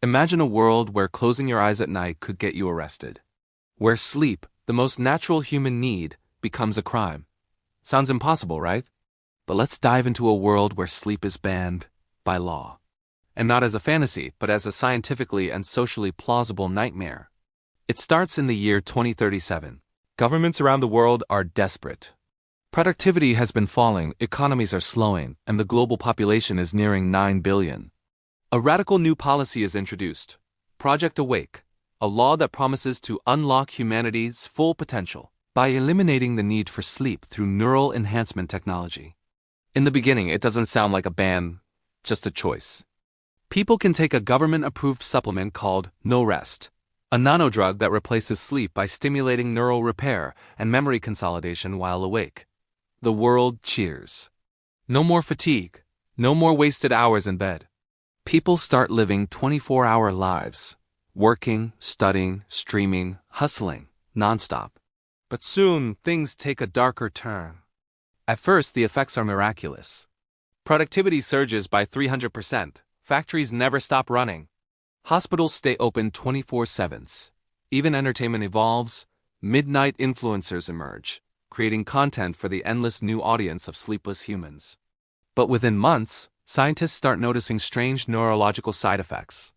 Imagine a world where closing your eyes at night could get you arrested. Where sleep, the most natural human need, becomes a crime. Sounds impossible, right? But let's dive into a world where sleep is banned by law. And not as a fantasy, but as a scientifically and socially plausible nightmare. It starts in the year 2037. Governments around the world are desperate. Productivity has been falling, economies are slowing, and the global population is nearing 9 billion. A radical new policy is introduced, Project Awake, a law that promises to unlock humanity's full potential by eliminating the need for sleep through neural enhancement technology. In the beginning, it doesn't sound like a ban, just a choice. People can take a government-approved supplement called No Rest, a nanodrug that replaces sleep by stimulating neural repair and memory consolidation while awake. The world cheers. No more fatigue, no more wasted hours in bed. People start living 24-hour lives, working, studying, streaming, hustling, nonstop. But soon, things take a darker turn. At first, the effects are miraculous. Productivity surges by 300%. Factories never stop running. Hospitals stay open 24/7. Even entertainment evolves. Midnight influencers emerge, creating content for the endless new audience of sleepless humans. But within months, scientists start noticing strange neurological side effects.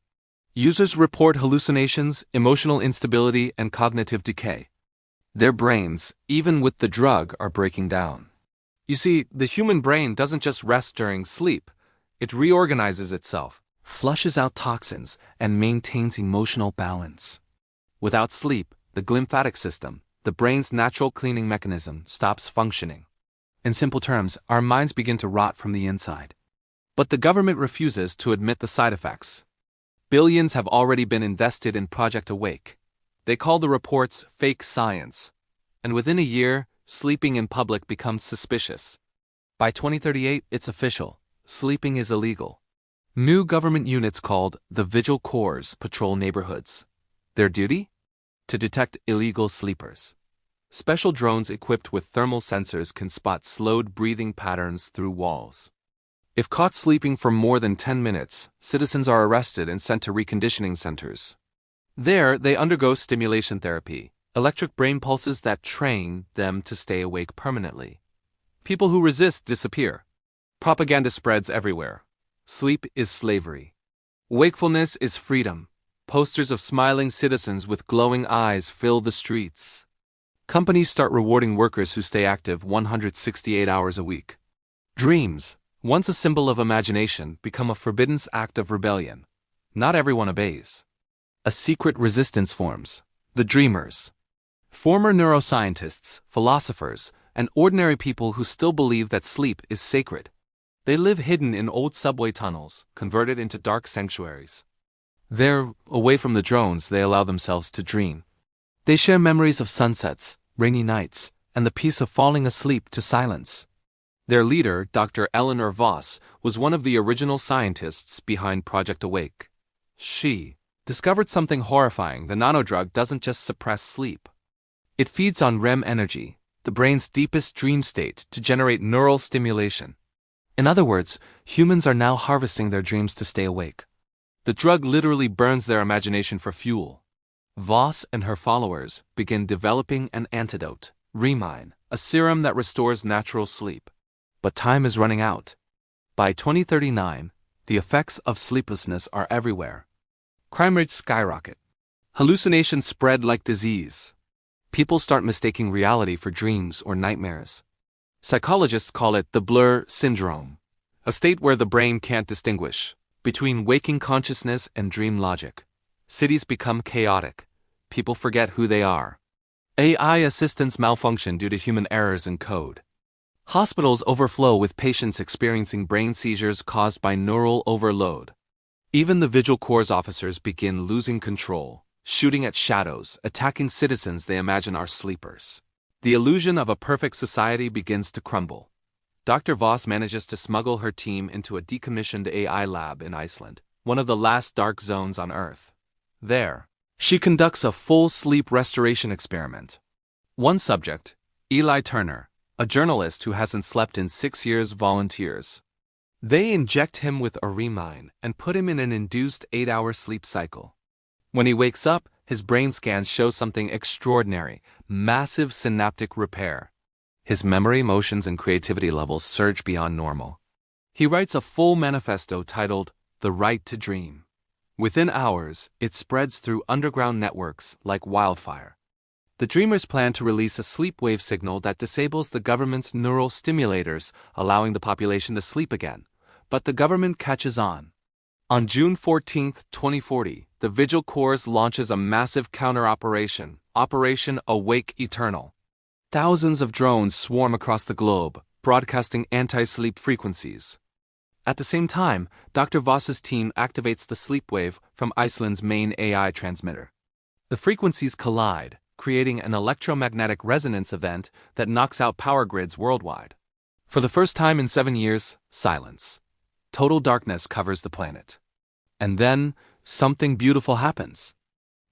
Users report hallucinations, emotional instability, and cognitive decay. Their brains, even with the drug, are breaking down. You see, the human brain doesn't just rest during sleep. It reorganizes itself, flushes out toxins, and maintains emotional balance. Without sleep, the glymphatic system, the brain's natural cleaning mechanism, stops functioning. In simple terms, our minds begin to rot from the inside. But the government refuses to admit the side effects. Billions have already been invested in Project Awake. They call the reports fake science. And within a year, sleeping in public becomes suspicious. By 2038, it's official. Sleeping is illegal. New government units called the Vigil Corps patrol neighborhoods. Their duty? To detect illegal sleepers. Special drones equipped with thermal sensors can spot slowed breathing patterns through walls. If caught sleeping for more than 10 minutes, citizens are arrested and sent to reconditioning centers. There, they undergo stimulation therapy, electric brain pulses that train them to stay awake permanently. People who resist disappear. Propaganda spreads everywhere. Sleep is slavery. Wakefulness is freedom. Posters of smiling citizens with glowing eyes fill the streets. Companies start rewarding workers who stay active 168 hours a week. Dreams, once a symbol of imagination, become a forbidden act of rebellion. Not everyone obeys. A secret resistance forms, the dreamers. Former neuroscientists, philosophers, and ordinary people who still believe that sleep is sacred. They live hidden in old subway tunnels, converted into dark sanctuaries. There, away from the drones, they allow themselves to dream. They share memories of sunsets, rainy nights, and the peace of falling asleep to silence. Their leader, Dr. Eleanor Voss, was one of the original scientists behind Project Awake. She discovered something horrifying. The nanodrug doesn't just suppress sleep. It feeds on REM energy, the brain's deepest dream state, to generate neural stimulation. In other words, humans are now harvesting their dreams to stay awake. The drug literally burns their imagination for fuel. Voss and her followers begin developing an antidote, Remine, a serum that restores natural sleep. But time is running out. By 2039, the effects of sleeplessness are everywhere. Crime rates skyrocket. Hallucinations spread like disease. People start mistaking reality for dreams or nightmares. Psychologists call it the blur syndrome, a state where the brain can't distinguish between waking consciousness and dream logic. Cities become chaotic. People forget who they are. AI assistants malfunction due to human errors in code. Hospitals overflow with patients experiencing brain seizures caused by neural overload. Even the Vigil Corps officers begin losing control, shooting at shadows, attacking citizens they imagine are sleepers. The illusion of a perfect society begins to crumble. Dr. Voss manages to smuggle her team into a decommissioned AI lab in Iceland, one of the last dark zones on Earth. There, she conducts a full sleep restoration experiment. One subject, Eli Turner, a journalist who hasn't slept in 6 years, volunteers. They inject him with arimine and put him in an induced 8-hour sleep cycle. When he wakes up, his brain scans show something extraordinary: massive synaptic repair. His memory, emotions, and creativity levels surge beyond normal. He writes a full manifesto titled The Right to Dream. Within hours, it spreads through underground networks like wildfire. The dreamers plan to release a sleep wave signal that disables the government's neural stimulators, allowing the population to sleep again. But the government catches on. On June 14, 2040, the Vigil Corps launches a massive counter-operation, Operation Awake Eternal. Thousands of drones swarm across the globe, broadcasting anti-sleep frequencies. At the same time, Dr. Voss's team activates the sleep wave from Iceland's main AI transmitter. The frequencies collide, creating an electromagnetic resonance event that knocks out power grids worldwide. For the first time in 7 years, silence. Total darkness covers the planet. And then, something beautiful happens.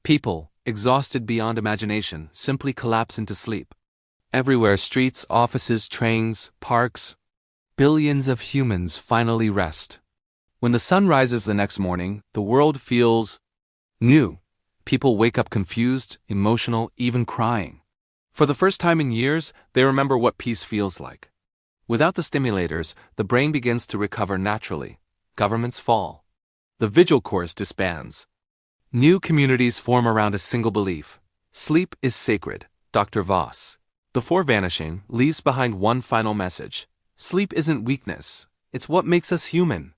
People, exhausted beyond imagination, simply collapse into sleep. Everywhere, streets, offices, trains, parks, billions of humans finally rest. When the sun rises the next morning, the world feels new. People wake up confused, emotional, even crying. For the first time in years, they remember what peace feels like. Without the stimulators, the brain begins to recover naturally. Governments fall. The Vigil Corps disbands. New communities form around a single belief: sleep is sacred. Dr. Voss, before vanishing, leaves behind one final message: sleep isn't weakness, it's what makes us human.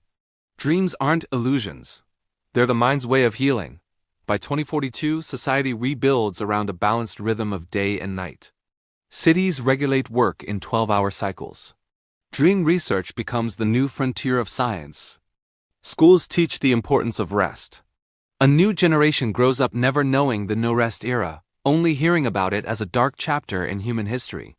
Dreams aren't illusions. They're the mind's way of healing. By 2042, society rebuilds around a balanced rhythm of day and night. Cities regulate work in 12-hour cycles. Dream research becomes the new frontier of science. Schools teach the importance of rest. A new generation grows up never knowing the no-rest era, only hearing about it as a dark chapter in human history.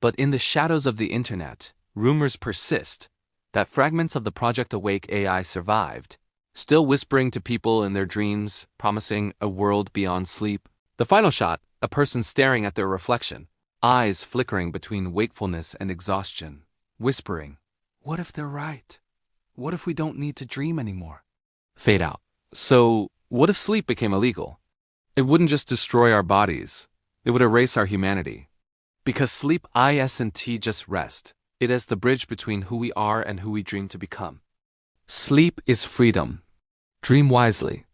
But in the shadows of the internet, rumors persist that fragments of the Project Awake AI survived, still whispering to people in their dreams, promising a world beyond sleep. The final shot, a person staring at their reflection, eyes flickering between wakefulness and exhaustion, whispering, "What if they're right? What if we don't need to dream anymore?" Fade out. So, what if sleep became illegal? It wouldn't just destroy our bodies, it would erase our humanity. Because sleep isn't just rest, it is the bridge between who we are and who we dream to become. Sleep is freedom. Dream wisely.